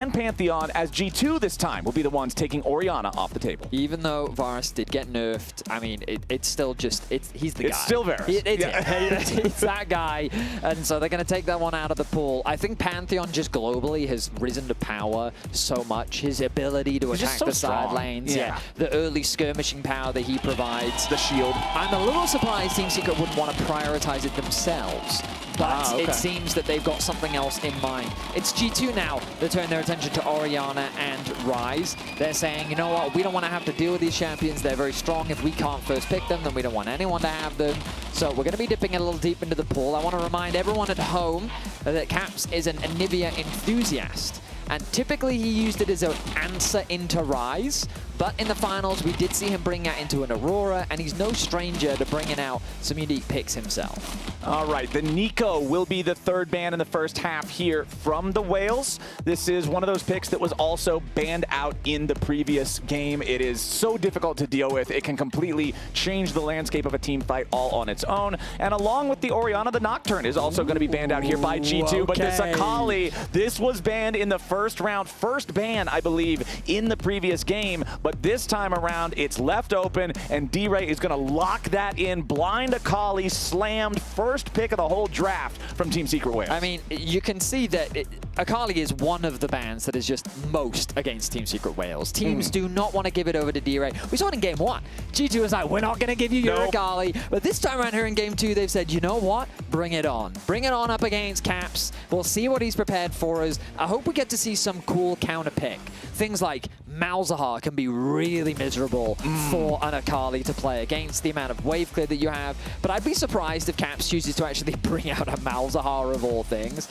and Pantheon, as G2 this time will be the ones taking Orianna off the table. Even though Varus did get nerfed, I mean, it's still just, he's the guy. It's still Varus. It's that guy. And so they're going to take that one out of the pool. I think Pantheon just globally has risen to power so much. His ability to attack the side lanes. Yeah. The early skirmishing power that he provides. The shield. I'm a little surprised Team Secret wouldn't want to prioritize it themselves. But it seems that they've got something else in mind. It's G2 now that turn their attention to Orianna and Ryze. They're saying, you know what, we don't want to have to deal with these champions. They're very strong. If we can't first pick them, then we don't want anyone to have them. So we're going to be dipping a little deep into the pool. I want to remind everyone at home that Caps is an Anivia enthusiast. And typically he used it as an answer into Ryze. But in the finals, we did see him bring out into an Aurora, and he's no stranger to bringing out some unique picks himself. All right, the Nico will be the third ban in the first half here from the Whales. This is one of those picks that was also banned out in the previous game. It is so difficult to deal with. It can completely change the landscape of a team fight all on its own. And along with the Orianna, the Nocturne is also going to be banned out here by G2. Okay. But this Akali, this was banned in the first round. First ban, I believe, in the previous game. But this time around, it's left open, and D-Ray is going to lock that in. Blind Akali slammed, first pick of the whole draft from Team Secret Whales. I mean, you can see that Akali is one of the bans that is just most against Team Secret Whales. Teams do not want to give it over to D-Ray. We saw it in Game 1. G2 was like, we're not going to give you your Akali. But this time around here in Game 2, they've said, you know what? Bring it on. Bring it on up against Caps. We'll see what he's prepared for us. I hope we get to see some cool counter pick. Things like Malzahar can be really miserable for an Akali to play against, the amount of wave clear that you have. But I'd be surprised if Caps chooses to actually bring out a Malzahar of all things.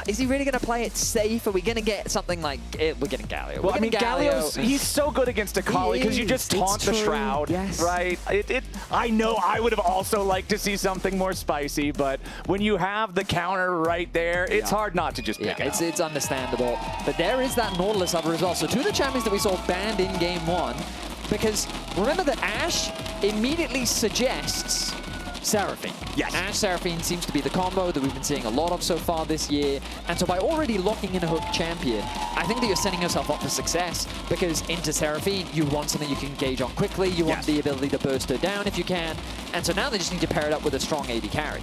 Is he really going to play it safe? Are we going to get something like... We're getting Galio. Well, I mean, Galio's, he's so good against Akali because you just taunt the Shroud, right? I know I would have also liked to see something more spicy, but when you have the counter right there, it's hard not to just pick it. It's understandable. But there is that Nautilus over as well. So two of the champions that we saw banned in Game 1, because remember that AShe immediately suggests Seraphine. Yes. AShe Seraphine seems to be the combo that we've been seeing a lot of so far this year. And so by already locking in a hook champion, I think that you're setting yourself up for success, because into Seraphine, you want something you can engage on quickly. You want the ability to burst her down if you can. And so now they just need to pair it up with a strong AD carry.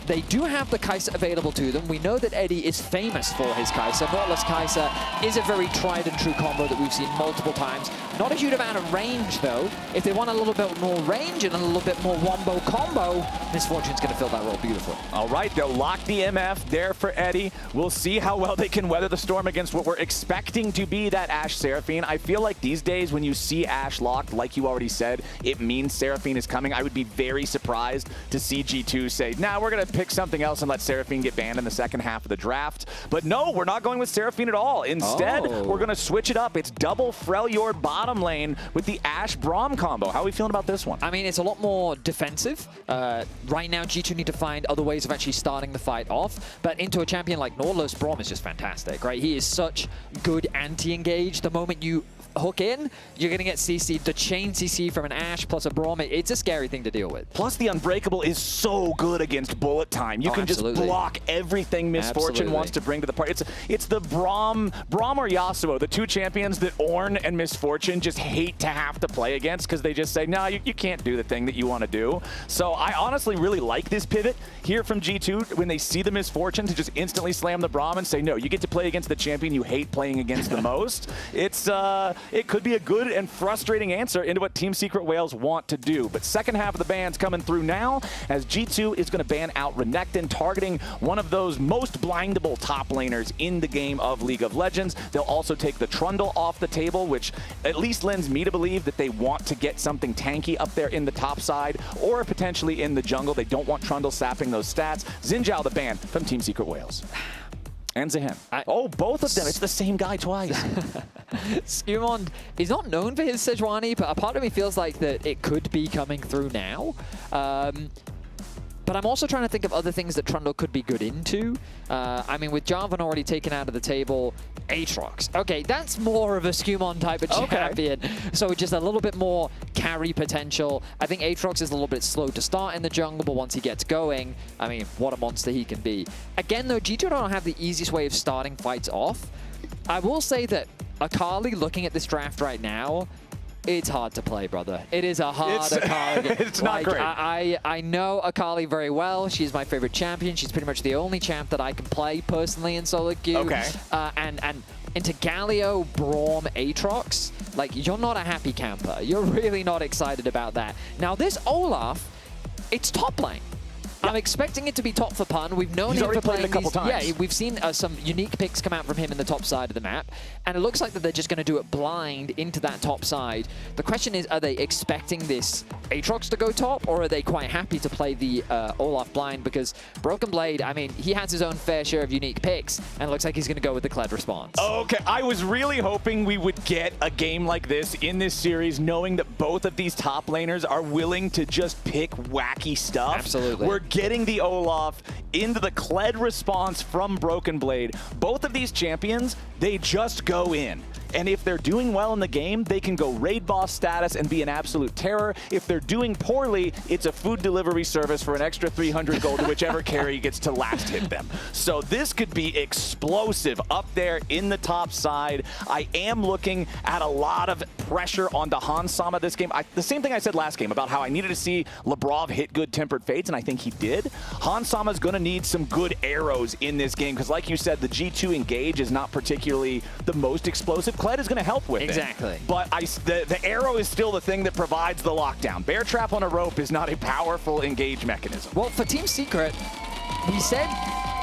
They do have the Kai'Sa available to them. We know that Eddie is famous for his Kai'Sa. Nautilus Kai'Sa is a very tried and true combo that we've seen multiple times. Not a huge amount of range, though. If they want a little bit more range and a little bit more wombo combo, Misfortune's going to fill that role beautifully. All right, they'll lock the MF there for Eddie. We'll see how well they can weather the storm against what we're expecting to be that AShe Seraphine. I feel like these days when you see AShe locked, like you already said, it means Seraphine is coming. I would be very surprised to see G2 say, nah, we're going to pick something else and let Seraphine get banned in the second half of the draft. But no, we're not going with Seraphine at all. Instead, we're going to switch it up. It's double Freljord bottom lane with the AShe Braum combo. How are we feeling about this one? I mean, it's a lot more defensive. Right now, G2 need to find other ways of actually starting the fight off. But into a champion like Nautilus, Braum is just fantastic, right? He is such good anti-engage. The moment you hook in, you're going to get CC'd. The chain CC from an AShe plus a Braum, it's a scary thing to deal with. Plus, the Unbreakable is so good against bullet time. You can just block everything Misfortune wants to bring to the party. It's the Braum or Yasuo, the two champions that Ornn and Misfortune just hate to have to play against because they just say, no, you can't do the thing that you want to do. So I honestly really like this pivot here from G2 when they see the Misfortune to just instantly slam the Braum and say, no, you get to play against the champion you hate playing against the most. It could be a good and frustrating answer into what Team Secret Whales want to do. But second half of the bans coming through now, as G2 is going to ban out Renekton, targeting one of those most blindable top laners in the game of League of Legends. They'll also take the Trundle off the table, which at least lends me to believe that they want to get something tanky up there in the top side, or potentially in the jungle. They don't want Trundle sapping those stats. Xin Zhao the ban from Team Secret Whales. And Zehen. Both of them. It's the same guy twice. SkewMond is not known for his Sejuani, but a part of me feels like that it could be coming through now. But I'm also trying to think of other things that Trundle could be good into. I mean, with Jarvan already taken out of the table, Aatrox. Okay, that's more of a SkewMond type of champion. So just a little bit more carry potential. I think Aatrox is a little bit slow to start in the jungle, but once he gets going, I mean, what a monster he can be. Again, though, G2 don't have the easiest way of starting fights off. I will say that Akali, looking at this draft right now, it's hard to play, brother. It is a hard Akali. It's not great. I know Akali very well. She's my favorite champion. She's pretty much the only champ that I can play personally in solo queue. Okay. And into Galio, Braum, Aatrox, like, you're not a happy camper. You're really not excited about that. Now, this Olaf, it's top lane. I'm expecting it to be top for Pun. We've known him for playing a couple times. Yeah, we've seen some unique picks come out from him in the top side of the map, and it looks like that they're just going to do it blind into that top side. The question is, are they expecting this Aatrox to go top, or are they quite happy to play the Olaf blind? Because Broken Blade, I mean, he has his own fair share of unique picks, and it looks like he's going to go with the Kled response. Okay, I was really hoping we would get a game like this in this series, knowing that both of these top laners are willing to just pick wacky stuff. Absolutely. We're getting the Olaf into the Kled response from Broken Blade. Both of these champions, they just go in. And if they're doing well in the game, they can go raid boss status and be an absolute terror. If they're doing poorly, it's a food delivery service for an extra 300 gold to whichever carry gets to last hit them. So this could be explosive up there in the top side. I am looking at a lot of pressure onto Hans Sama this game. The same thing I said last game about how I needed to see Labrov hit good Tempered Fates, and I think he did. Hans Sama's going to need some good arrows in this game, because like you said, the G2 engage is not particularly the most explosive. Kled is going to help with exactly. it. But the arrow is still the thing that provides the lockdown. Bear Trap on a rope is not a powerful engage mechanism. Well, for Team Secret, we said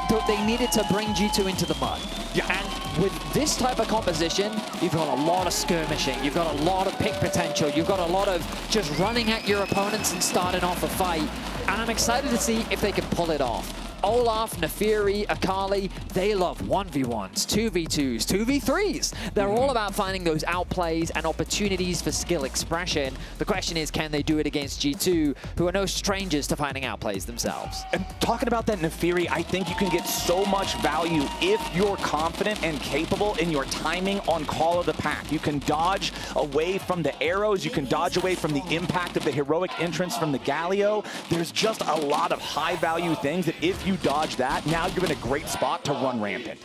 that they needed to bring G2 into the mud. Yeah. And with this type of composition, you've got a lot of skirmishing, you've got a lot of pick potential, you've got a lot of just running at your opponents and starting off a fight. And I'm excited to see if they can pull it off. Olaf, NAafiri, Akali, they love 1v1s, 2v2s, 2v3s. They're all about finding those outplays and opportunities for skill expression. The question is, can they do it against G2, who are no strangers to finding outplays themselves? And talking about that NAafiri, I think you can get so much value if you're confident and capable in your timing on call of the pack. You can dodge away from the arrows, you can dodge away from the impact of the heroic entrance from the Galio. There's just a lot of high value things that if you dodge that, now you're in a great spot to run rampant.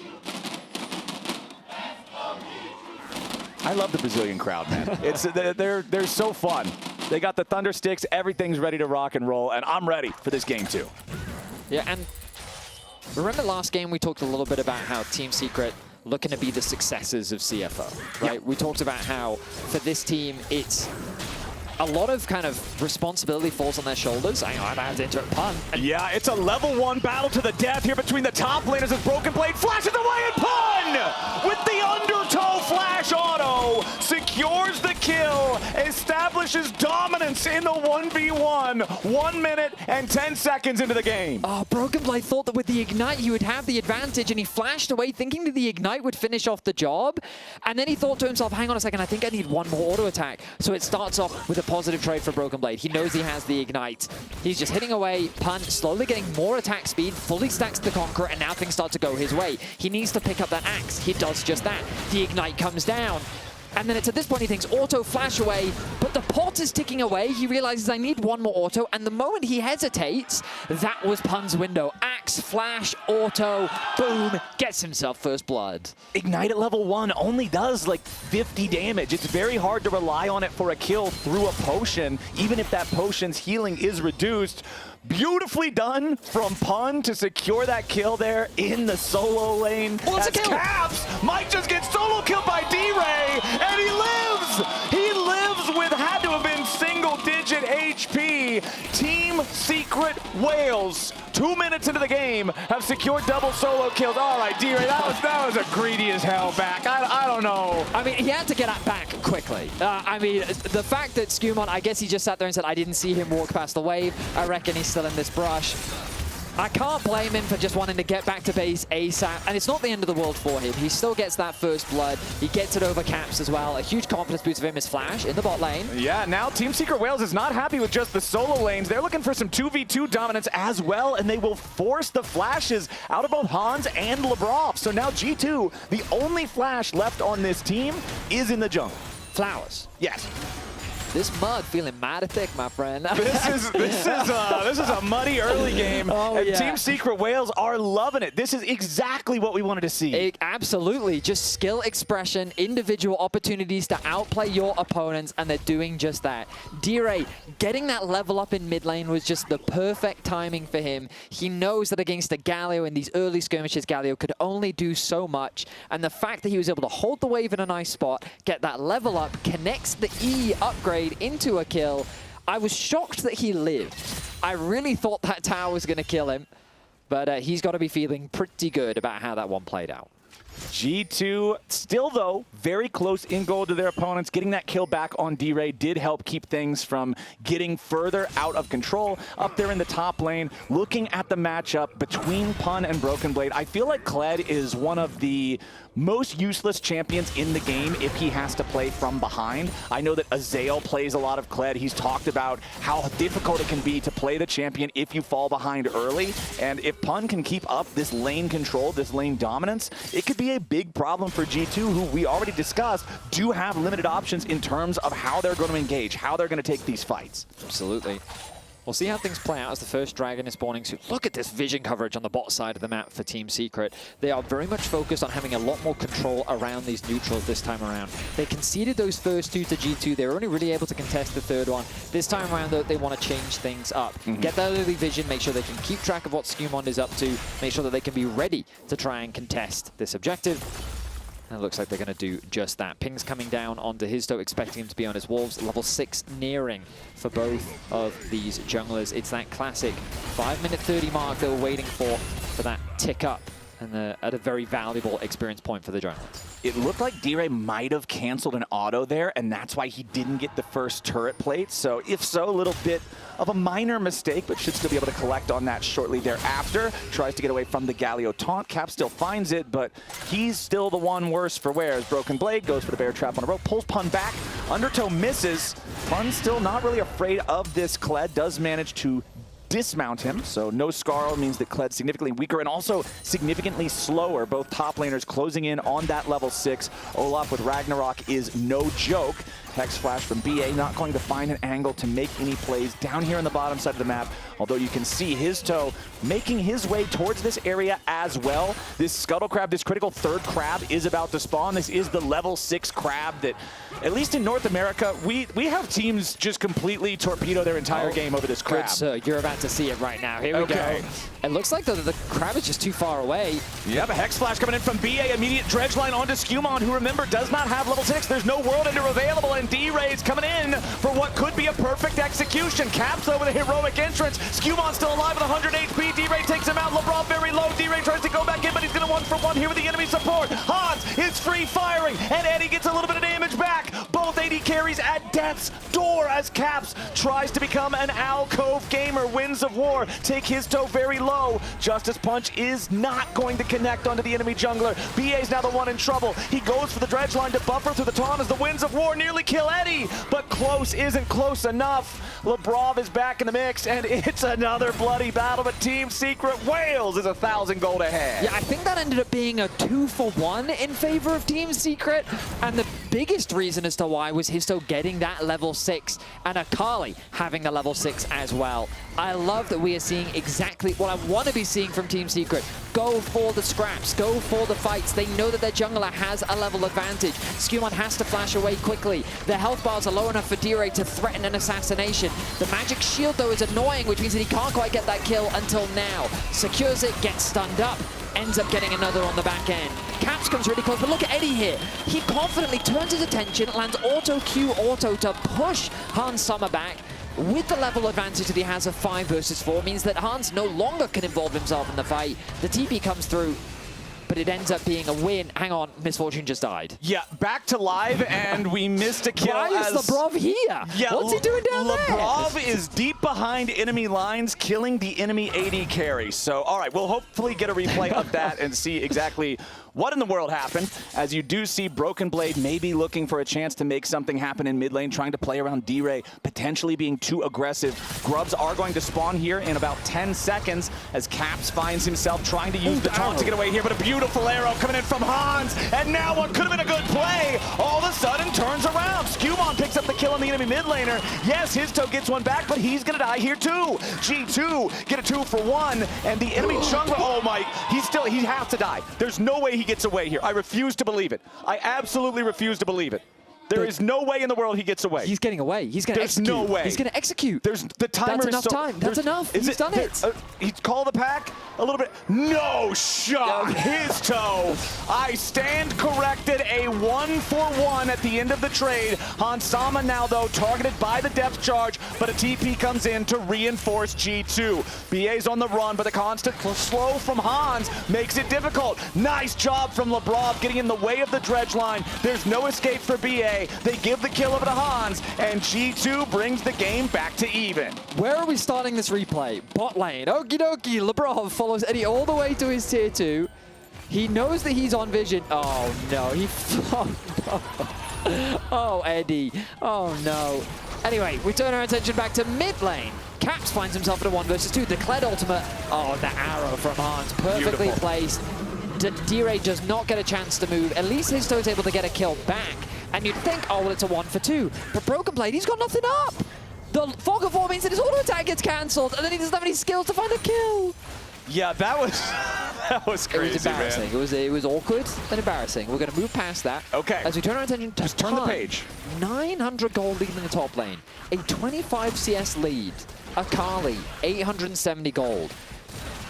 I love the Brazilian crowd, man. They're so fun. They got the thunder sticks, everything's ready to rock and roll, and I'm ready for this game too. Yeah, and remember last game we talked a little bit about how Team Secret looking to be the successors of CFO, right? Yep. We talked about how for this team it's a lot of kind of responsibility falls on their shoulders. I know I'm about to enter a pun. Yeah, it's a level 1 battle to the death here between the top laners as Broken Blade flashes away and Pun with the undertow flash auto secures the kill, establishes dominance in the 1v1, 1 minute and 10 seconds into the game. Oh, Broken Blade thought that with the Ignite he would have the advantage, and he flashed away thinking that the Ignite would finish off the job. And then he thought to himself, hang on a second, I think I need one more auto attack. So it starts off with a positive trade for Broken Blade. He knows he has the Ignite. He's just hitting away, Pun slowly getting more attack speed, fully stacks the Conqueror, and now things start to go his way. He needs to pick up that axe. He does just that. The Ignite comes down. And then it's at this point he thinks auto flash away, but the pot is ticking away. He realizes I need one more auto, and the moment he hesitates, that was Pun's window. Axe, flash, auto, boom, gets himself first blood. Ignite at level 1 only does like 50 damage. It's very hard to rely on it for a kill through a potion, even if that potion's healing is reduced. Beautifully done from Pun to secure that kill there in the solo lane. Well, it's a kill. Caps might just get solo killed by D-Ray, and he lives! He lives with had to have been single-digit HP. Team Secret Wales, 2 minutes into the game, have secured double solo kills. All right, D-Ray, that was a greedy as hell back. I don't know. I mean, he had to get that back quickly. I mean, the fact that SkewMond, I guess he just sat there and said, I didn't see him walk past the wave. I reckon he's still in this brush. I can't blame him for just wanting to get back to base ASAP, and it's not the end of the world for him. He still gets that first blood. He gets it over Caps as well. A huge confidence boost of him is Flash in the bot lane. Yeah, now Team Secret Wales is not happy with just the solo lanes. They're looking for some 2v2 dominance as well, and they will force the flashes out of both Hans and Labrov. So now G2, the only flash left on this team, is in the jungle. Flowers. Yes. This mud feeling mighty thick, my friend. This is a muddy early game, and yeah. Team Secret Whales are loving it. This is exactly what we wanted to see. Absolutely, just skill expression, individual opportunities to outplay your opponents, and they're doing just that. D-Ray getting that level up in mid lane was just the perfect timing for him. He knows that against a Galio in these early skirmishes, Galio could only do so much, and the fact that he was able to hold the wave in a nice spot, get that level up, connects the E upgrade into a kill. I was shocked that he lived. I really thought that tower was going to kill him, but he's got to be feeling pretty good about how that one played out. G2 still, though, very close in goal to their opponents. Getting that kill back on D-Ray did help keep things from getting further out of control. Up there in the top lane, looking at the matchup between Pun and Broken Blade, I feel like Kled is one of the most useless champions in the game if he has to play from behind. I know that Azael plays a lot of Kled. He's talked about how difficult it can be to play the champion if you fall behind early. And if Pun can keep up this lane control, this lane dominance, it could be a big problem for G2, who we already discussed do have limited options in terms of how they're going to engage, how they're going to take these fights. Absolutely. We'll see how things play out as the first dragon is spawning soon. Look at this vision coverage on the bot side of the map for Team Secret. They are very much focused on having a lot more control around these neutrals this time around. They conceded those first two to G2. They were only really able to contest the third one. This time around, though, they want to change things up. Get that early vision, make sure they can keep track of what SkewMond is up to, make sure that they can be ready to try and contest this objective. And it looks like they're going to do just that. Ping's coming down onto Hizto, expecting him to be on his wolves. Level 6 nearing for both of these junglers. It's that classic 5-minute 30 mark they were waiting for that tick up. And at a very valuable experience point for the junglers. It looked like D-Ray might have canceled an auto there, and that's why he didn't get the first turret plate. So if so, a little bit of a minor mistake, but should still be able to collect on that shortly thereafter. Tries to get away from the Galio taunt. Cap still finds it, but he's still the one worse for wear. As Broken Blade goes for the bear trap on a rope, pulls Pun back. Undertow misses. Pun still not really afraid of this. Kled does manage to dismount him, so no Scarl means that Kled's significantly weaker and also significantly slower. Both top laners closing in on that level 6. Olaf with Ragnarok is no joke. Hex Flash from BA, not going to find an angle to make any plays down here on the bottom side of the map, although you can see Hizto making his way towards this area as well. This Scuttle Crab, this critical third crab is about to spawn. This is the level 6 crab that, at least in North America, we have teams just completely torpedo their entire game over this crab. Good, sir. You're about to see it right now. Here we go. It looks like the crab is just too far away. Yep, a Hex Flash coming in from BA. Immediate dredge line onto SkewMond, who, remember, does not have level 6. There's no World Ender available, and D-Ray's coming in for what could be a perfect execution. Caps over the heroic entrance. SkewMond still alive with 100 HP. D-Ray takes him out. Labrov very low. D-Ray tries to go back in, but he's going to 1-for-1 here with the enemy support. Hans is free firing, and Eddie gets a little bit of damage back. Both AD carries at death's door as Caps tries to become an alcove gamer. Winds of War take his toe very low. Justice Punch is not going to connect onto the enemy jungler. BA's now the one in trouble. He goes for the dredge line to buffer through the taunt as the Winds of War nearly kill Eddie, but close isn't close enough. Labrov is back in the mix, and it's another bloody battle, but Team Secret Wales is 1,000 gold ahead. Yeah, I think that ended up being a 2-for-1 in favor of Team Secret, and the biggest reason as to why was Hizto getting that level 6 and Akali having the level 6 as well. I love that we are seeing exactly what I want to be seeing from Team Secret. Go for the scraps, go for the fights. They know that their jungler has a level advantage. SkewMond has to flash away quickly. The health bars are low enough for D-Ray to threaten an assassination. The magic shield, though, is annoying, which means that he can't quite get that kill until now. Secures it, gets stunned up, ends up getting another on the back end. Caps comes really close, but look at Eddie here. He confidently turns his attention, lands auto Q auto to push Hans Sommer back. With the level advantage that he has of 5 versus 4, means that Hans no longer can involve himself in the fight. The TP comes through, but it ends up being a win. Hang on, Misfortune just died. Yeah, back to live, and we missed a kill. Why is Labrov here? Yeah, what's he doing down there? Labrov is deep behind enemy lines, killing the enemy AD carry. So, all right, we'll hopefully get a replay of that and see exactly what in the world happened, as you do see Broken Blade maybe looking for a chance to make something happen in mid lane, trying to play around D-Ray, potentially being too aggressive. Grubs are going to spawn here in about 10 seconds as Caps finds himself trying to use the taunt to get away here, but a beautiful arrow coming in from Hans, and now what could have been a good play all of a sudden turns around. SkewMond SkewMond picks up the kill on the enemy mid laner. Yes, Hizto gets one back, but he's gonna die here too. G2 get a 2 for 1, and the enemy jungler, oh my, he has to die. There's no way he gets away here. I refuse to believe it. I absolutely refuse to believe it. There is no way in the world he gets away. He's getting away. He's going to execute. There's no way. He's going to execute. There's the timer. That's enough time. That's enough. He's done it. He's called the pack a little bit. No shot. Hizto. I stand corrected. A 1 for 1 at the end of the trade. Hansama now though targeted by the depth charge, but a TP comes in to reinforce G2. BA's on the run, but the constant slow from Hans makes it difficult. Nice job from Labrov getting in the way of the dredge line. There's no escape for BA. They give the kill over to Hans, and G2 brings the game back to even. Where are we starting this replay? Bot lane. Okie dokie. Labrov follows Eddie all the way to his tier 2. He knows that he's on vision. Oh no, oh, Eddie. Oh no. Anyway, we turn our attention back to mid lane. Caps finds himself in a 1 versus 2. The Kled ultimate. Oh, the arrow from Hans. Perfectly placed. D-Ray does not get a chance to move. At least Hizto is able to get a kill back. And you'd think, oh, well, it's a 1 for 2. But Broken Blade, he's got nothing up. The Fog of War means that his auto attack gets cancelled, and then he doesn't have any skills to find a kill. Yeah, that was crazy, It was embarrassing. Man. It was awkward and embarrassing. We're going to move past that. Okay. As we turn our attention to just turn the page. 900 gold lead in the top lane. A 25 CS lead. Akali, 870 gold.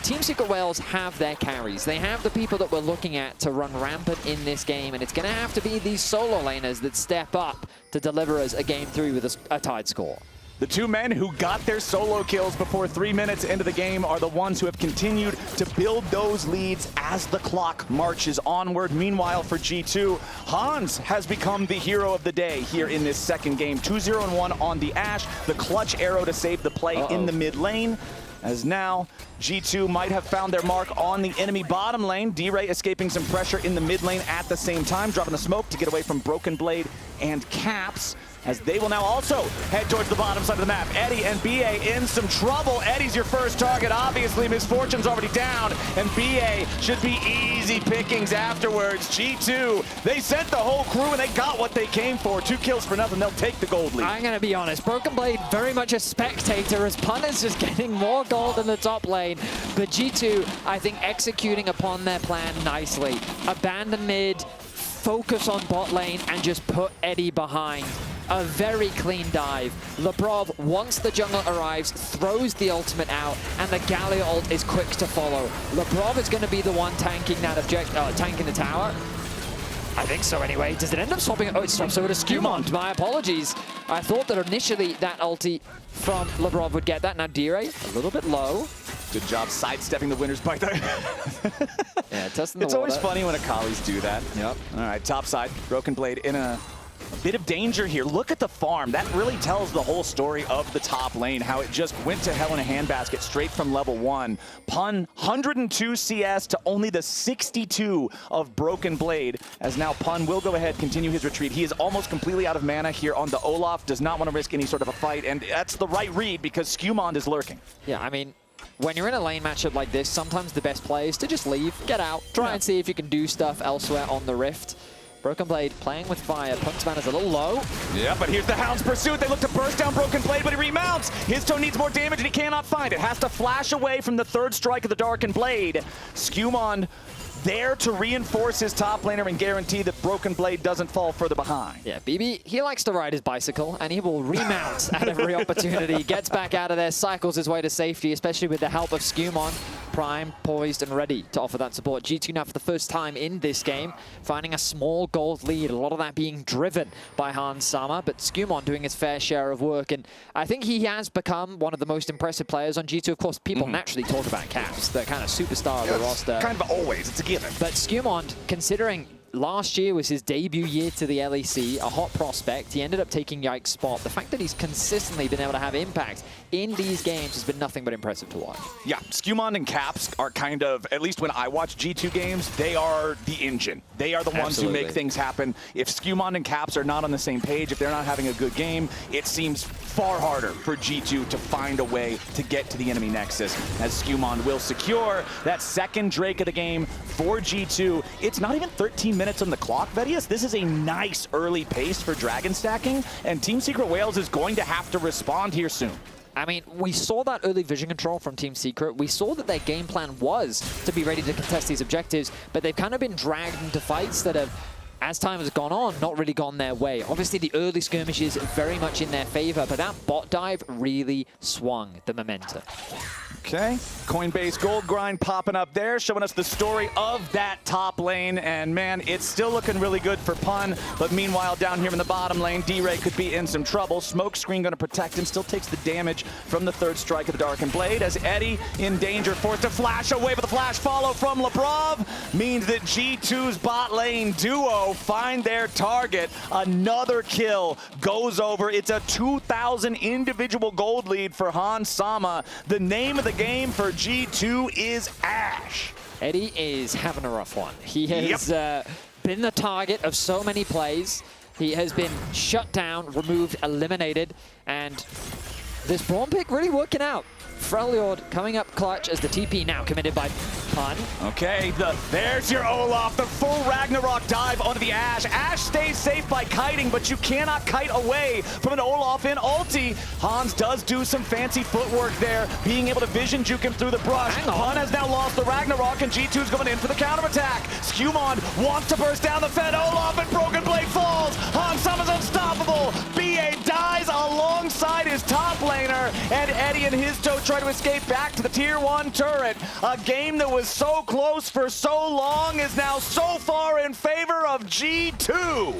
Team Secret Wales have their carries. They have the people that we're looking at to run rampant in this game, and it's going to have to be these solo laners that step up to deliver us a game 3 with a tied score. The two men who got their solo kills before 3 minutes into the game are the ones who have continued to build those leads as the clock marches onward. Meanwhile, for G2, Hans has become the hero of the day here in this second game. 2-0-1 on the AShe, the clutch arrow to save the play in the mid lane. As now, G2 might have found their mark on the enemy bottom lane. D-Ray escaping some pressure in the mid lane at the same time, dropping the smoke to get away from Broken Blade and Caps, as they will now also head towards the bottom side of the map. Eddie and BA in some trouble. Eddie's your first target. Obviously, Misfortune's already down, and BA should be easy pickings afterwards. G2, they sent the whole crew, and they got what they came for. 2 kills for nothing. They'll take the gold lead. I'm going to be honest. Broken Blade very much a spectator, as Pun is just getting more gold in the top lane. But G2, I think, executing upon their plan nicely. Abandon mid, focus on bot lane, and just put Eddie behind. A very clean dive. Labrov, once the jungle arrives, throws the ultimate out, and the Galio ult is quick to follow. Labrov is going to be the one tanking that tanking the tower. I think so anyway. Does it end up swapping? Oh, it swaps over to SkewMond. My apologies. I thought that initially that ulti from Labrov would get that. Now D-Ray, a little bit low. Good job sidestepping the winner's bite there. Yeah, testing the It's always funny when Akalis do that. Yep. All right, top side. Broken Blade in a bit of danger here. Look at the farm. That really tells the whole story of the top lane, how it just went to hell in a handbasket straight from level 1. Pun, 102 CS to only the 62 of Broken Blade, as now Pun will go ahead, continue his retreat. He is almost completely out of mana here on the Olaf, does not want to risk any sort of a fight, and that's the right read because SkewMond is lurking. Yeah, I mean, when you're in a lane matchup like this, sometimes the best play is to just leave, get out, try and see if you can do stuff elsewhere on the Rift. Broken Blade playing with fire. Punk's man is a little low. Yeah, but here's the Hound's pursuit. They look to burst down Broken Blade, but he remounts. Hizto needs more damage, and he cannot find it. Has to flash away from the third strike of the Darkened Blade. SkewMond there to reinforce his top laner and guarantee that Broken Blade doesn't fall further behind. Yeah, BB, he likes to ride his bicycle, and he will remount at every opportunity. Gets back out of there, cycles his way to safety, especially with the help of SkewMond. Prime, poised, and ready to offer that support. G2 now for the first time in this game, finding a small gold lead. A lot of that being driven by Hansama, but SkewMond doing his fair share of work. And I think he has become one of the most impressive players on G2. Of course, people naturally talk about Caps, the kind of superstar of the roster. Kind of always, it's a given. But SkewMond, considering last year was his debut year to the LEC, a hot prospect. He ended up taking Yike's spot. The fact that he's consistently been able to have impact in these games has been nothing but impressive to watch. Yeah, SkewMond and Caps are kind of, at least when I watch G2 games, they are the engine. They are the ones who make things happen. If SkewMond and Caps are not on the same page, if they're not having a good game, it seems far harder for G2 to find a way to get to the enemy Nexus, as SkewMond will secure that second Drake of the game for G2. It's not even 13 minutes minutes on the clock, Vedius. This is a nice early pace for Dragon stacking, and Team Secret Wales is going to have to respond here soon. I mean, we saw that early vision control from Team Secret. We saw that their game plan was to be ready to contest these objectives, but they've kind of been dragged into fights that have, as time has gone on, not really gone their way. Obviously, the early skirmishes very much in their favor, but that bot dive really swung the momentum. Okay, Coinbase Gold Grind popping up there, showing us the story of that top lane. And man, it's still looking really good for Pun. But meanwhile, down here in the bottom lane, D-Ray could be in some trouble. Smokescreen going to protect him, still takes the damage from the third strike of the Darkened Blade. As Eddie in danger, forced to flash away, but the flash follow from Labrov means that G2's bot lane duo find their target. Another kill goes over. It's a 2,000 individual gold lead for Hans Sama. The name of the game for G2 is AShe. Eddie is having a rough one. He has been the target of so many plays. He has been shut down, removed, eliminated, and this Braum pick really working out. Freljord coming up clutch as the TP now committed by Pun. Okay, there's your Olaf, the full Ragnarok dive onto the AShe. AShe stays safe by kiting, but you cannot kite away from an Olaf in ulti. Hans does do some fancy footwork there, being able to vision juke him through the brush. Pun has now lost the Ragnarok, and G2's going in for the counterattack. SkewMond wants to burst down the Fed. Olaf and Broken Blade falls. Hans Sama's unstoppable. BA dies alongside his top laner, and Eddie and Hizto try to escape back to the tier 1 turret. A game that was so close for so long is now so far in favor of G2.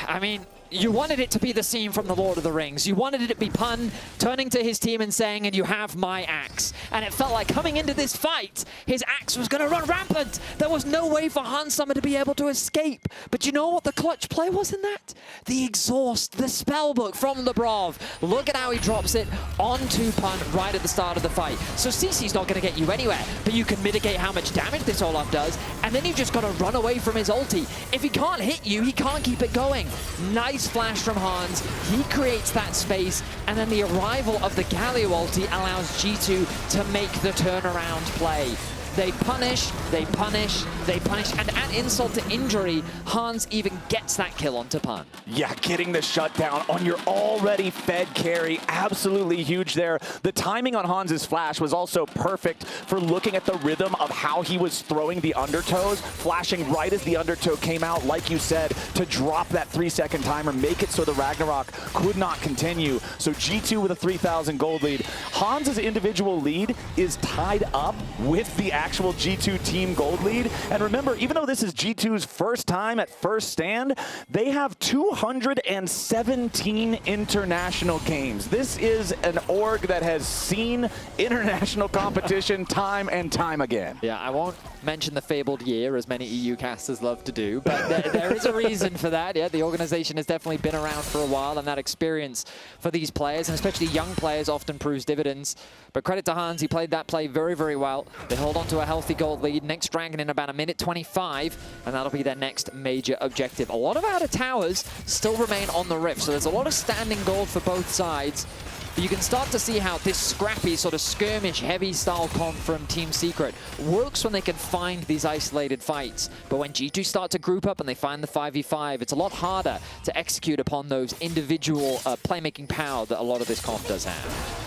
I mean, you wanted it to be the scene from The Lord of the Rings. You wanted it to be Pun turning to his team and saying, and you have my axe. And it felt like coming into this fight, his axe was going to run rampant. There was no way for Hans Sama to be able to escape. But you know what the clutch play was in that? The exhaust, the spellbook from Labrov. Look at how he drops it onto Pun right at the start of the fight. So CC's not going to get you anywhere, but you can mitigate how much damage this Olaf does, and then you just got to run away from his ulti. If he can't hit you, he can't keep it going. Nice flash from Hans. He creates that space, and then the arrival of the Galio ulti allows G2 to make the turnaround play. They punish, they punish, they punish, and at insult to injury, Hans even gets that kill onto Pun. Yeah, getting the shutdown on your already fed carry, absolutely huge there. The timing on Hans's flash was also perfect for looking at the rhythm of how he was throwing the undertows, flashing right as the undertow came out, like you said, to drop that 3-second timer, make it so the Ragnarok could not continue. So G2 with a 3,000 gold lead. Hans's individual lead is tied up with the actual G2 team gold lead. And remember, even though this is G2's first time at first stand, they have 217 international games. This is an org that has seen international competition time and time again. Yeah, I won't mention the fabled year, as many EU casters love to do, but there is a reason for that. Yeah, the organization has definitely been around for a while, and that experience for these players, and especially young players, often proves dividends. But credit to Hans, he played that play very, very well. They hold on to a healthy gold lead. Next Dragon in about 1:25, and that'll be their next major objective. A lot of outer towers still remain on the Rift, so there's a lot of standing gold for both sides. But you can start to see how this scrappy, sort of skirmish, heavy style comp from Team Secret works when they can find these isolated fights. But when G2 start to group up and they find the 5v5, it's a lot harder to execute upon those individual playmaking power that a lot of this comp does have.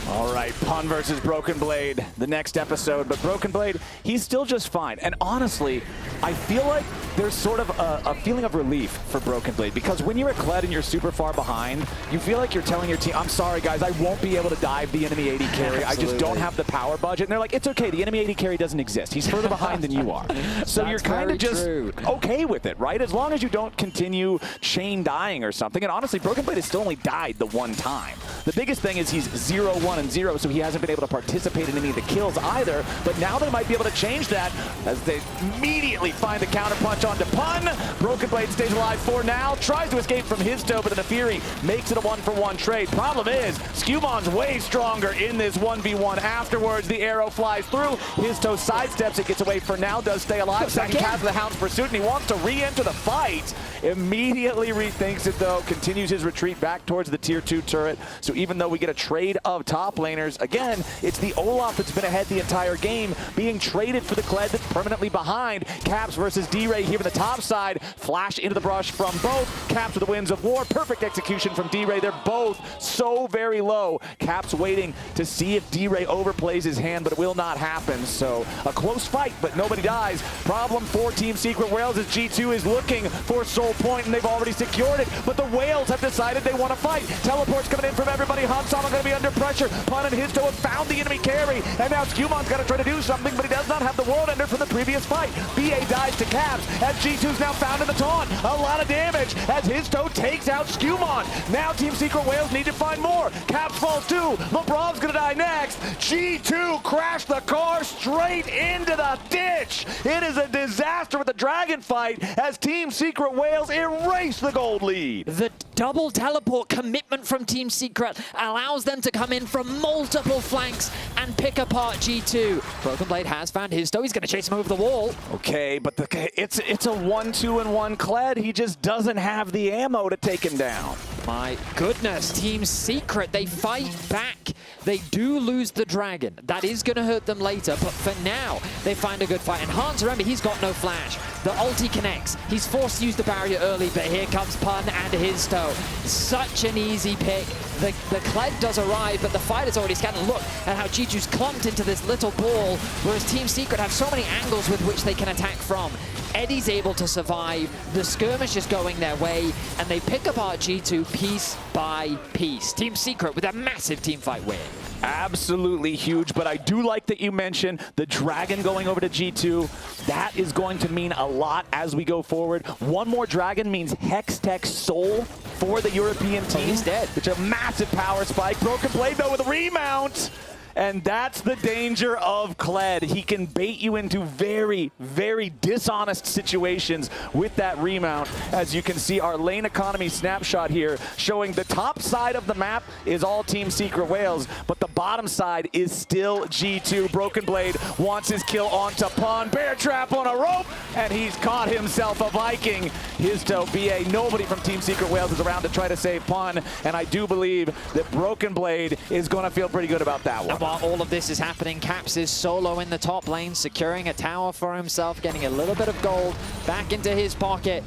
All right, Pun versus Broken Blade, the next episode. But Broken Blade, he's still just fine. And honestly, I feel like there's sort of a feeling of relief for Broken Blade, because when you're at Kled and you're super far behind, you feel like you're telling your team, I'm sorry guys, I won't be able to dive the enemy AD carry. I just don't have the power budget. And they're like, it's okay, the enemy AD carry doesn't exist. He's further behind than you are. So you're kind of just okay with it, right? As long as you don't continue chain dying or something. And honestly, Broken Blade has still only died the one time. The biggest thing is he's 0-1-0, so he hasn't been able to participate in any of the kills either. But now they might be able to change that as they immediately find the counterpunch onto Pun. Broken Blade stays alive for now, tries to escape from Hizto, but the NAafiri makes it a 1-for-1 trade. Problem is, SkewMond's way stronger in this 1v1 afterwards. The arrow flies through. Hizto sidesteps it, gets away for now, does stay alive. Second cast of the Hound's Pursuit, and he wants to re-enter the fight. Immediately rethinks it though, continues his retreat back towards the tier 2 turret. So even though we get a trade of top top laners. Again, it's the Olaf that's been ahead the entire game, being traded for the Kled that's permanently behind. Caps versus D-Ray here on the top side. Flash into the brush from both. Caps with the Winds of War. Perfect execution from D-Ray. They're both so very low. Caps waiting to see if D-Ray overplays his hand, but it will not happen. So a close fight, but nobody dies. Problem for Team Secret Whales is G2 is looking for Soul Point, and they've already secured it, but the Whales have decided they want to fight. Teleports coming in from everybody. Hansama going to be under pressure. Pun and Hizto have found the enemy carry, and now SkewMond's got to try to do something, but he does not have the World Ender from the previous fight. BA dies to Caps, as G2's now found in the taunt. A lot of damage, as Hizto takes out SkewMond. Now Team Secret Whales need to find more. Caps falls too. Labrov's going to die next. G2 crashed the car straight into the ditch. It is a disaster with the Dragon fight, as Team Secret Whales erase the gold lead. The double teleport commitment from Team Secret allows them to come in from multiple flanks and pick apart G2. Broken Blade has found Hizto. He's going to chase him over the wall. Okay, but it's a 1-2-1 Kled. He just doesn't have the ammo to take him down. My goodness, Team Secret, they fight back. They do lose the Dragon. That is going to hurt them later, but for now, they find a good fight. And Hans, remember, he's got no flash. The ulti connects. He's forced to use the barrier early, but here comes Pun and Hizto. Such an easy pick. The Kled does arrive, but the fight is already scattered. Look at how G2's clumped into this little ball, whereas Team Secret have so many angles with which they can attack from. Eddie's able to survive, the skirmish is going their way, and they pick apart G2 piece by piece. Team Secret with a massive team fight win. Absolutely huge, but I do like that you mentioned the Dragon going over to G2. That is going to mean a lot as we go forward. One more Dragon means Hextech Soul for the European team. He's dead. Which is a massive power spike. Broken Blade, though, with a remount. And that's the danger of Kled. He can bait you into very, very dishonest situations with that remount. As you can see, our lane economy snapshot here showing the top side of the map is all Team Secret Whales, but the bottom side is still G2. Broken Blade wants his kill onto Pun. Bear trap on a rope, and he's caught himself a Viking. Hizto, BA, nobody from Team Secret Whales is around to try to save Pun, and I do believe that Broken Blade is going to feel pretty good about that one. While all of this is happening, Caps is solo in the top lane, securing a tower for himself, getting a little bit of gold back into his pocket.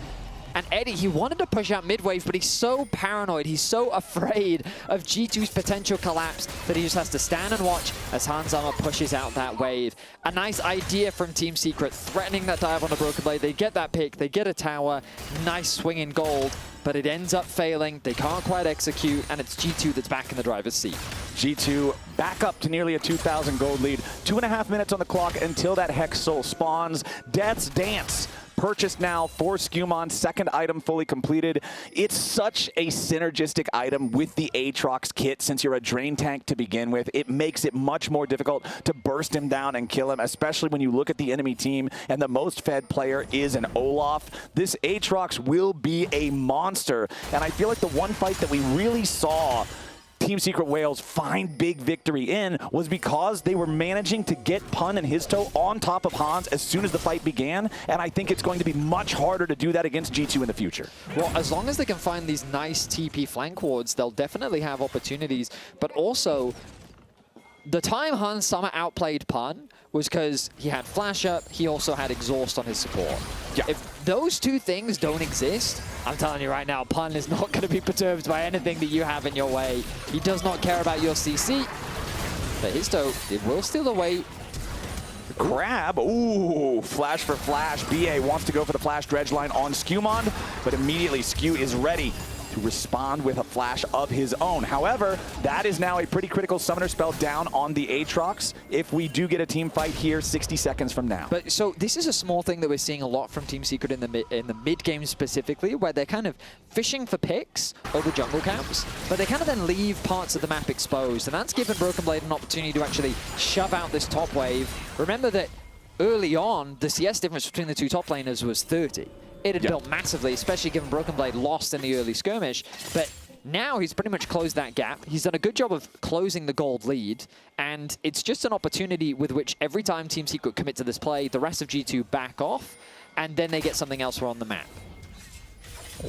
And Eddie, he wanted to push out mid-wave, but he's so paranoid, he's so afraid of G2's potential collapse that he just has to stand and watch as Hansama pushes out that wave. A nice idea from Team Secret, threatening that dive on the Broken Blade. They get that pick, they get a tower, nice swing in gold, but it ends up failing. They can't quite execute, and it's G2 that's back in the driver's seat. G2 back up to nearly a 2,000 gold lead. 2.5 minutes on the clock until that Hex Soul spawns. Death's Dance purchased now for SkewMond, second item fully completed. It's such a synergistic item with the Aatrox kit. Since you're a drain tank to begin with, it makes it much more difficult to burst him down and kill him, especially when you look at the enemy team and the most fed player is an Olaf. This Aatrox will be a monster, and I feel like the one fight that we really saw Team Secret Whales find big victory in was because they were managing to get Pun and Hizto on top of Hans as soon as the fight began, and I think it's going to be much harder to do that against G2 in the future. Well, as long as they can find these nice TP flank wards, they'll definitely have opportunities, but also the time Hansama outplayed Pun was because he had Flash Up, he also had Exhaust on his support. Yeah. If those two things don't exist, I'm telling you right now, Pun is not going to be perturbed by anything that you have in your way. He does not care about your CC. But Hizto, it will steal away. Crab, ooh, flash for flash. BA wants to go for the flash dredge line on SkewMond, but immediately Skew is ready to respond with a flash of his own. However, that is now a pretty critical summoner spell down on the Aatrox if we do get a team fight here 60 seconds from now. But so this is a small thing that we're seeing a lot from Team Secret in the mid game specifically, where they're kind of fishing for picks over jungle camps, but they kind of then leave parts of the map exposed, and that's given Broken Blade an opportunity to actually shove out this top wave. Remember that early on, the CS difference between the two top laners was 30. It had built massively, especially given Broken Blade lost in the early skirmish. But now he's pretty much closed that gap. He's done a good job of closing the gold lead. And it's just an opportunity with which every time Team Secret commit to this play, the rest of G2 back off, and then they get something else on the map.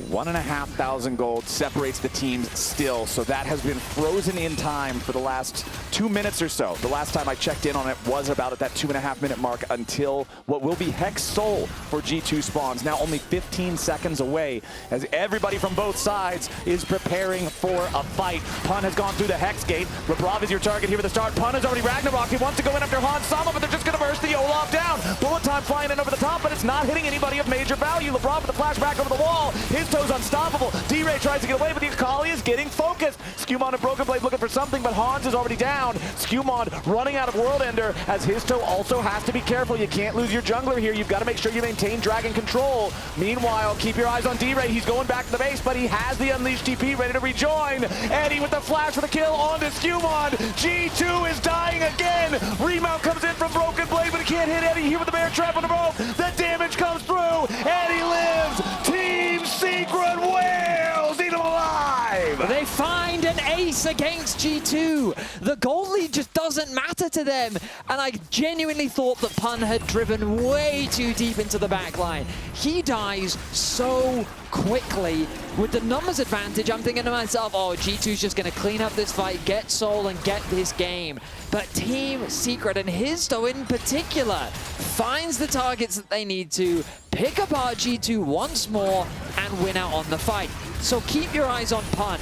1,500 gold separates the teams still, so that has been frozen in time for the last 2 minutes or so. The last time I checked in on it was about at that 2.5 minute mark until what will be Hex Soul for G2 spawns. Now only 15 seconds away as everybody from both sides is preparing for a fight. Pun has gone through the Hex gate. Labrov is your target here at the start. Pun is already Ragnarok. He wants to go in after Han Sama, but they're just going to burst the Olaf down. Bullet time flying in over the top, but it's not hitting anybody of major value. Labrov with the flashback over the wall. Hizto's unstoppable. D-Ray tries to get away, but the Akali is getting focused. SkewMond and Broken Blade looking for something, but Hans is already down. SkewMond running out of World Ender as Hizto also has to be careful. You can't lose your jungler here. You've got to make sure you maintain dragon control. Meanwhile, keep your eyes on D-Ray. He's going back to the base, but he has the Unleashed TP ready to rejoin. Eddie with the flash for the kill onto SkewMond. G2 is dying again. Remount comes in from Broken Blade, but he can't hit Eddie here with the bear trap on the rope. The damage comes through. Eddie lives. Team Secret Whales eat him alive. They find an ace against G2. The gold lead just doesn't matter to them. And I genuinely thought that Pun had driven way too deep into the backline. He dies so quickly. With the numbers advantage, I'm thinking to myself, oh, G2's just going to clean up this fight, get Soul, and get this game. But Team Secret, and Hizto in particular, finds the targets that they need to, pick apart G2 once more, and win out on the fight. So keep your eyes on Pun.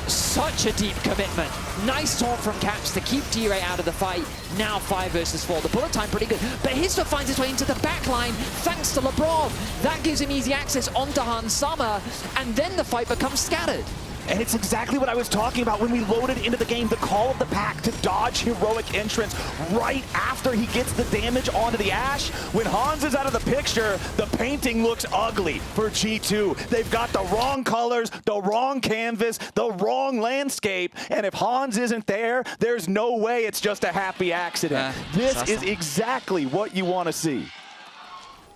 Such a deep commitment. Nice taunt from Caps to keep D-Ray out of the fight. Now 5 versus 4. The bullet time pretty good. But Hizto finds his way into the backline thanks to Labrov. That gives him easy access onto Han Sama. And then the fight becomes scattered. And it's exactly what I was talking about when we loaded into the game. The call of the pack to dodge heroic entrance right after he gets the damage onto the AShe. When Hans is out of the picture, the painting looks ugly for G2. They've got the wrong colors, the wrong canvas, the wrong landscape. And if Hans isn't there, there's no way it's just a happy accident. This is exactly what you want to see.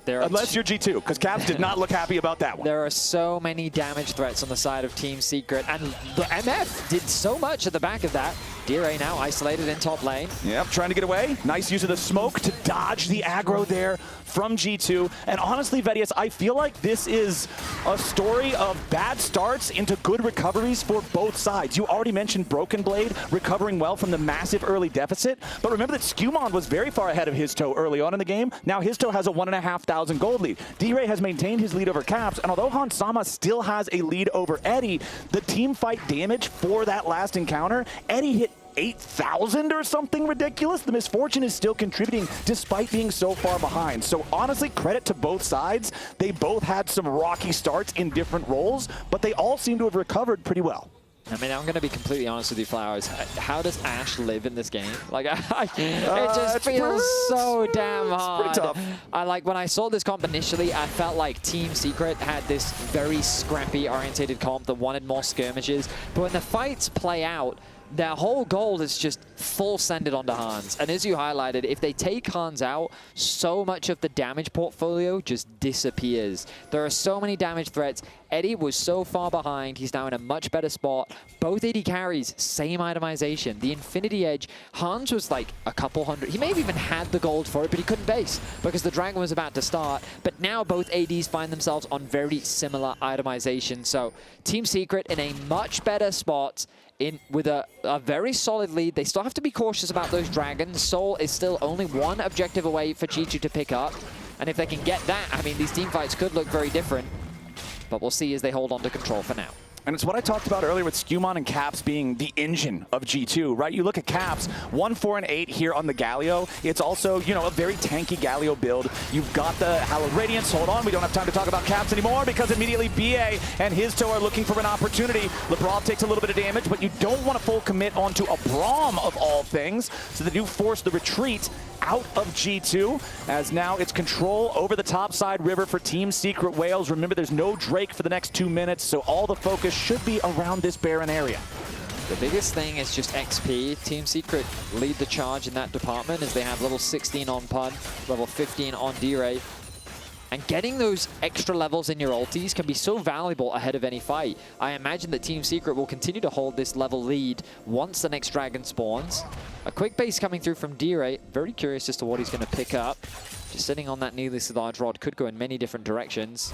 Unless you're G2, because Caps did not look happy about that one. There are so many damage threats on the side of Team Secret, and the MF did so much at the back of that. D-Ray now isolated in top lane. Yep, trying to get away. Nice use of the smoke to dodge the aggro there from G2. And honestly, Vedius, I feel like this is a story of bad starts into good recoveries for both sides. You already mentioned Broken Blade recovering well from the massive early deficit, but remember that SkewMond was very far ahead of Hizto early on in the game. Now Hizto has a 1,500 gold lead. D-Ray has maintained his lead over Caps, and although Han Sama still has a lead over Eddie, the team fight damage for that last encounter, Eddie hit 8,000 or something ridiculous. The Misfortune is still contributing despite being so far behind. So honestly, credit to both sides. They both had some rocky starts in different roles, but they all seem to have recovered pretty well. I mean, I'm going to be completely honest with you, Flowers. How does AShe live in this game? Like, it just feels so damn hard. It's pretty tough. When I saw this comp initially, I felt like Team Secret had this very scrappy-orientated comp that wanted more skirmishes. But when the fights play out, their whole goal is just full send it onto Hans. And as you highlighted, if they take Hans out, so much of the damage portfolio just disappears. There are so many damage threats. Eddie was so far behind. He's now in a much better spot. Both AD carries, same itemization. The Infinity Edge, Hans was like a couple hundred. He may have even had the gold for it, but he couldn't base because the Dragon was about to start. But now both ADs find themselves on very similar itemization. So Team Secret in a much better spot, with a very solid lead. They still have to be cautious about those dragons. Soul is still only one objective away for G2 to pick up. And if they can get that, I mean, these team fights could look very different. But we'll see as they hold on to control for now. And it's what I talked about earlier with SkewMond and Caps being the engine of G2, right? You look at Caps, 1, 4, and 8 here on the Galio. It's also, you know, a very tanky Galio build. You've got the Hallowed Radiance. Hold on, we don't have time to talk about Caps anymore because immediately BA and Hizto are looking for an opportunity. Labrov takes a little bit of damage, but you don't want to full commit onto a Braum of all things. So they do force the retreat out of G2, as now it's control over the topside river for Team Secret Whales. Remember, there's no Drake for the next 2 minutes, so all the focus should be around this barren area. The biggest thing is just XP. Team Secret lead the charge in that department as they have level 16 on Pun, level 15 on D-Ray. And getting those extra levels in your ultis can be so valuable ahead of any fight. I imagine that Team Secret will continue to hold this level lead once the next dragon spawns. A quick base coming through from D-Ray. Very curious as to what he's going to pick up. Just sitting on that needlessly large rod could go in many different directions.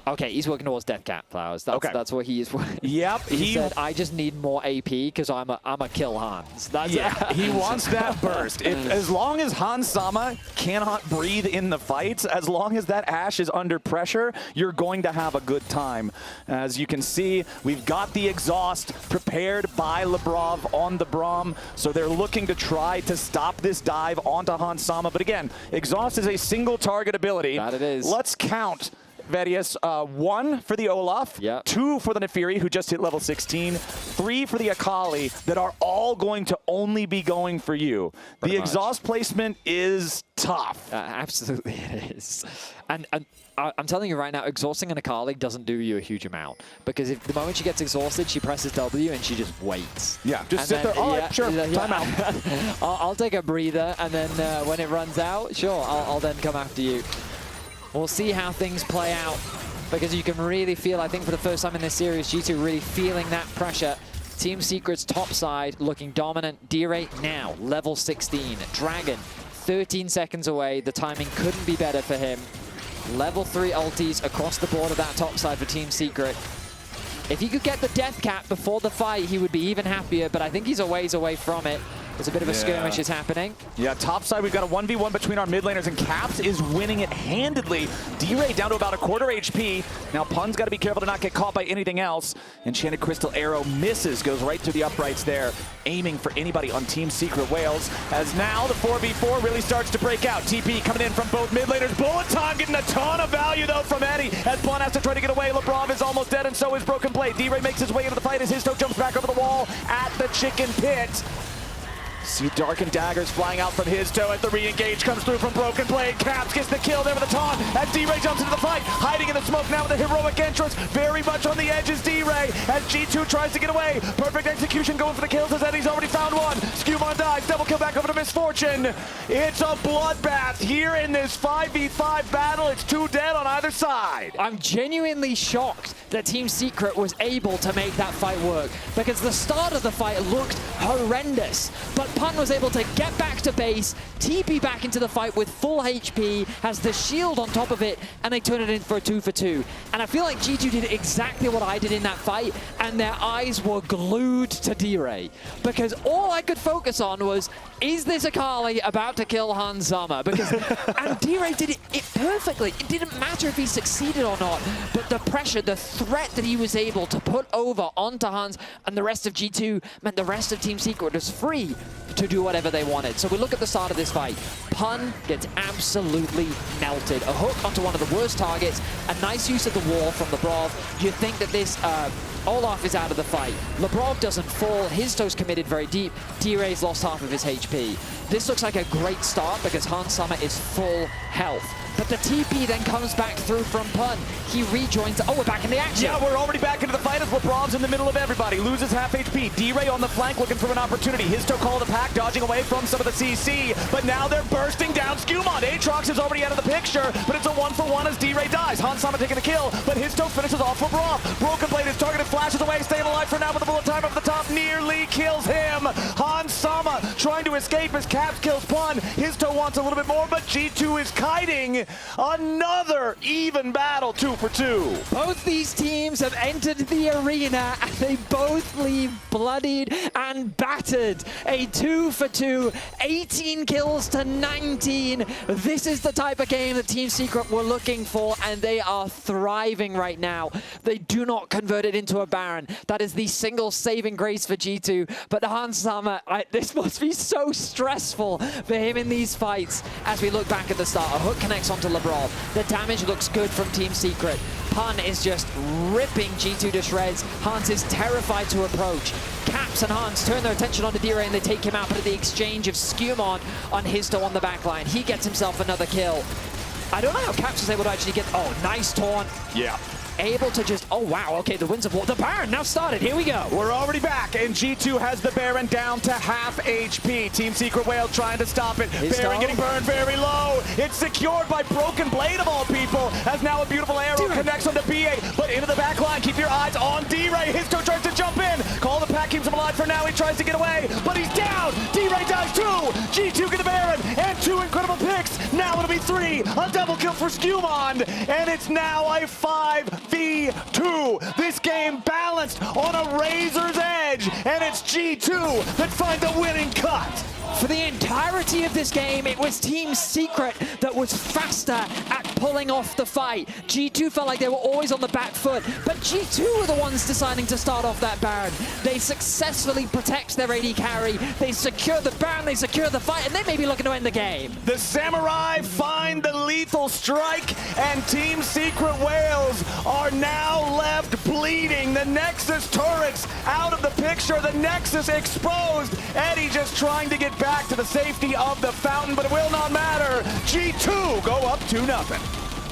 Okay, he's working towards Death Cap Flowers. That's what he is. Yep. He said, I just need more AP because I'm a kill Hans. That's he wants that burst. As long as Hans Sama cannot breathe in the fights, as long as that AShe is under pressure, you're going to have a good time. As you can see, we've got the exhaust prepared by Labrov on the Braum, so they're looking to try to stop this dive onto Hans Sama. But again, exhaust is a single target ability. That it is. Let's count. Vedius, 1 for the Olaf, yep. 2 for the NAafiri, who just hit level 16, 3 for the Akali, that are all going to only be going for you. The exhaust placement is tough. Absolutely it is. And I'm telling you right now, exhausting an Akali doesn't do you a huge amount. Because if the moment she gets exhausted, she presses W and she just waits. Yeah, just sit there. All right, sure, time out. I'll take a breather, and then when it runs out, sure, I'll then come after you. We'll see how things play out, because you can really feel, I think for the first time in this series, G2 really feeling that pressure. Team Secret's top side looking dominant. D-Ray now, level 16. Dragon, 13 seconds away. The timing couldn't be better for him. Level 3 ultis across the board of that top side for Team Secret. If he could get the death cap before the fight, he would be even happier, but I think he's a ways away from it. There's a bit of a skirmish is happening. Yeah, top side, we've got a 1v1 between our mid laners, and Caps is winning it handedly. D-Ray down to about a quarter HP. Now Pun's got to be careful to not get caught by anything else. Enchanted Crystal Arrow misses, goes right through the uprights there, aiming for anybody on Team Secret Wales. As now the 4v4 really starts to break out. TP coming in from both mid laners. Bullet time getting a ton of value though from Eddie. As Pun has to try to get away. Labrov is almost dead, and so is Broken Blade. D-Ray makes his way into the fight as Hizto jumps back over the wall at the chicken pit. See Darkened Daggers flying out from Hizto as the re-engage comes through from Broken Blade. Caps gets the kill there with the taunt as D-Ray jumps into the fight, hiding in the smoke now with a heroic entrance. Very much on the edge is D-Ray as G2 tries to get away. Perfect execution going for the kills as Eddie's already found one. SkewMond dies, double kill back over to Misfortune. It's a bloodbath here in this 5v5 battle. It's 2 dead on either side. I'm genuinely shocked that Team Secret was able to make that fight work, because the start of the fight looked horrendous, but Pun was able to get back to base, TP back into the fight with full HP, has the shield on top of it, and they turn it in for a 2-for-2. And I feel like G2 did exactly what I did in that fight, and their eyes were glued to D-Ray, because all I could focus on was, is this Akali about to kill Hans Sama? Because, and D-Ray did it perfectly. It didn't matter if he succeeded or not, but the pressure, the threat that he was able to put over onto Hans and the rest of G2 meant the rest of Team Secret was free to do whatever they wanted. So we look at the start of this fight. Pun gets absolutely melted. A hook onto one of the worst targets. A nice use of the wall from Labrov. You think that this Olaf is out of the fight. Labrov doesn't fall. Hizto's committed very deep. D-Ray's lost half of his HP. This looks like a great start because Hans Sama is full health. But the TP then comes back through from Pun. He rejoins. Oh, we're back in the action. Yeah, we're already back into the fight as Labrov's in the middle of everybody. Loses half HP. D-Ray on the flank looking for an opportunity. Hizto call the pack, dodging away from some of the CC. But now they're bursting down SkewMond. Aatrox is already out of the picture, but it's a 1-for-1 as D-Ray dies. Hans Sama taking a kill, but Hizto finishes off Labrov. Broken Blade is targeted, flashes away, staying alive for now with a bullet time up the top. Nearly kills him. Hans Sama trying to escape as Caps kills Pun. Hizto wants a little bit more, but G2 is kiting. Another even battle, 2-for-2. Both these teams have entered the arena and they both leave bloodied and battered. A 2-for-2, 18 kills to 19. This is the type of game that Team Secret were looking for, and they are thriving right now. They do not convert it into a Baron. That is the single saving grace for G2. But Hans Sama, this must be so stressful for him in these fights. As we look back at the start, a hook connects onto Labrov. The damage looks good from Team Secret. Pun is just ripping G2 to shreds. Hans is terrified to approach. Caps and Hans turn their attention onto D-Ray and they take him out, but at the exchange of SkewMond on Hizto on the backline. He gets himself another kill. I don't know how Caps was able to actually get... Oh, nice taunt. Yeah. Able to just... Oh, wow. Okay, the Winds of War. The Baron now started. Here we go. We're already back, and G2 has the Baron down to half HP. Team Secret Whale trying to stop it. Baron getting burned very low. It's secured by Broken Blade of all people, as now a beautiful arrow connects onto BA, but into the back line. Keep your eyes on D-Ray. Hizto tries to jump in. Call the pack keeps him alive for now. He tries to get away, but he's down. D-Ray dies too. G2 get the Baron, and 2 incredible picks. Now it'll be 3. A double kill for SkewMond. And it's now a 5v2. This game balanced on a razor's edge. And it's G2 that find the winning cut. For the entirety of this game, it was Team Secret that was faster at pulling off the fight. G2 felt like they were always on the back foot, but G2 were the ones deciding to start off that Baron. They successfully protect their AD carry, they secure the Baron, they secure the fight, and they may be looking to end the game. The Samurai find the lethal strike, and Team Secret Wales are now left bleeding. The Nexus turrets out of the picture, the Nexus exposed. Eddie just trying to get back to the safety of the fountain, but it will not matter. G2 go up 2-0.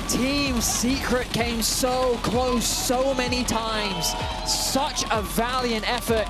Team Secret came so close so many times. Such a valiant effort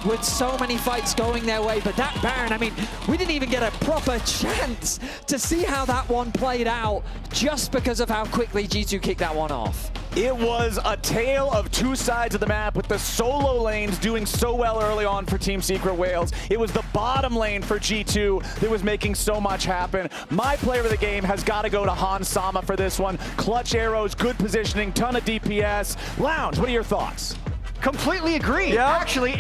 with so many fights going their way. But that Baron, I mean, we didn't even get a proper chance to see how that one played out just because of how quickly G2 kicked that one off. It was a tale of two sides of the map, with the solo lanes doing so well early on for Team Secret Wales. It was the bottom lane for G2 that was making so much happen. My player of the game has got to go to Han Sama for this one. Clutch arrows, good positioning, ton of DPS. Lounge, what are your thoughts? Completely agree, actually.